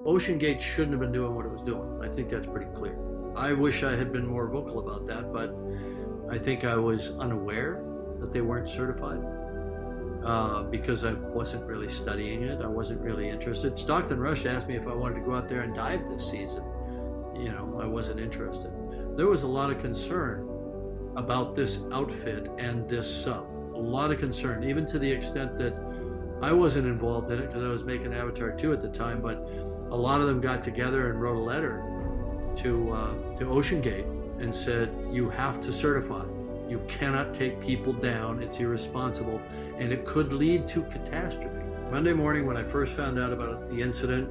Oceangate shouldn't have been doing what it was doing. I think that's pretty clear. I wish I had been more vocal about that, but I think I was unaware that they weren't certified because I wasn't really studying it. I wasn't really interested. Stockton Rush asked me if I wanted to go out there and dive this season. You know, I wasn't interested. There was a lot of concern about this outfit and this sub. A lot of concern, even to the extent that I wasn't involved in it because I was making Avatar 2 at the time, but a lot of them got together and wrote a letter to Oceangate and said, you have to certify. You cannot take people down. It's irresponsible, and it could lead to catastrophe. Monday morning, when I first found out about the incident,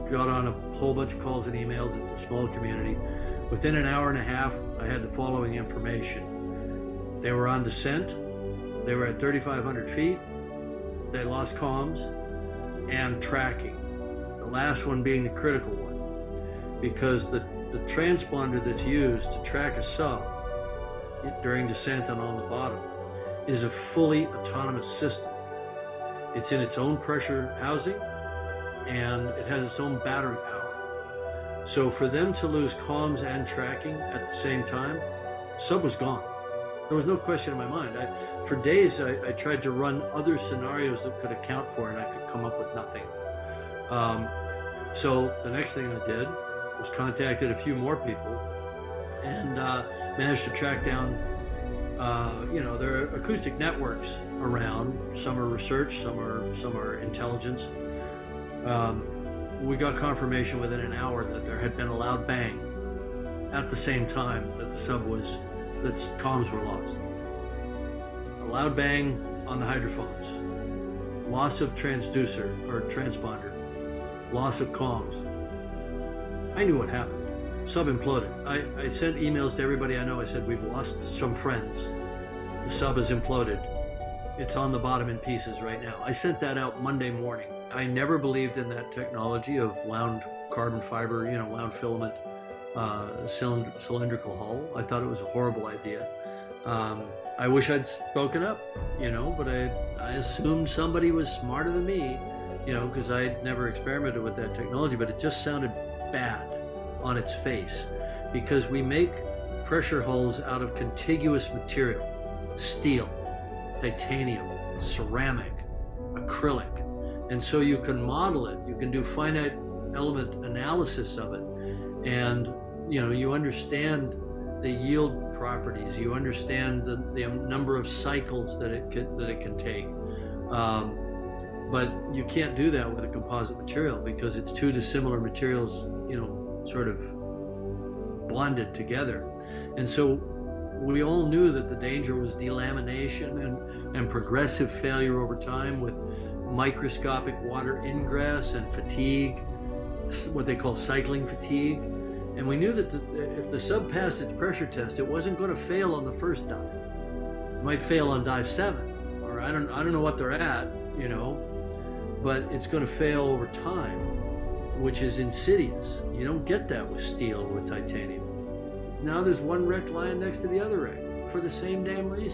got on a whole bunch of calls and emails. It's a small community. Within an hour and a half, I had the following information. They were on descent. They were at 3,500 feet. They lost comms and tracking. The last one being the critical one, because the transponder that's used to track a sub during descent and on the bottom is a fully autonomous system. It's in its own pressure housing, and it has its own battery power. So for them to lose comms and tracking at the same time, sub was gone. There was no question in my mind. For days, I tried to run other scenarios that could account for it, and I could come up with nothing. So the next thing I did was contacted a few more people and managed to track down, there are acoustic networks around. Some are research, some are intelligence. We got confirmation within an hour that there had been a loud bang at the same time that that comms were lost. A loud bang on the hydrophones, loss of transducer or transponder, loss of comms. I knew what happened. Sub imploded. I sent emails to everybody I know. I said, we've lost some friends. The sub has imploded. It's on the bottom in pieces right now. I sent that out Monday morning. I never believed in that technology of wound carbon fiber, wound filament, cylindrical hull. I thought it was a horrible idea. I wish I'd spoken up, but I assumed somebody was smarter than me, because I'd never experimented with that technology, but it just sounded bad on its face, because we make pressure hulls out of contiguous material: steel, titanium, ceramic, acrylic. And so you can model it, you can do finite element analysis of it, and you understand the yield properties, you understand the number of cycles that it can take. But you can't do that with a composite material because it's two dissimilar materials, sort of blended together. And so we all knew that the danger was delamination and progressive failure over time with microscopic water ingress and fatigue, what they call cycling fatigue. And we knew that if the sub passed its pressure test, it wasn't going to fail on the first dive. It might fail on dive 7, or I don't know what they're at, but it's going to fail over time, which is insidious. You don't get that with steel or with titanium. Now there's one wreck lying next to the other wreck for the same damn reason.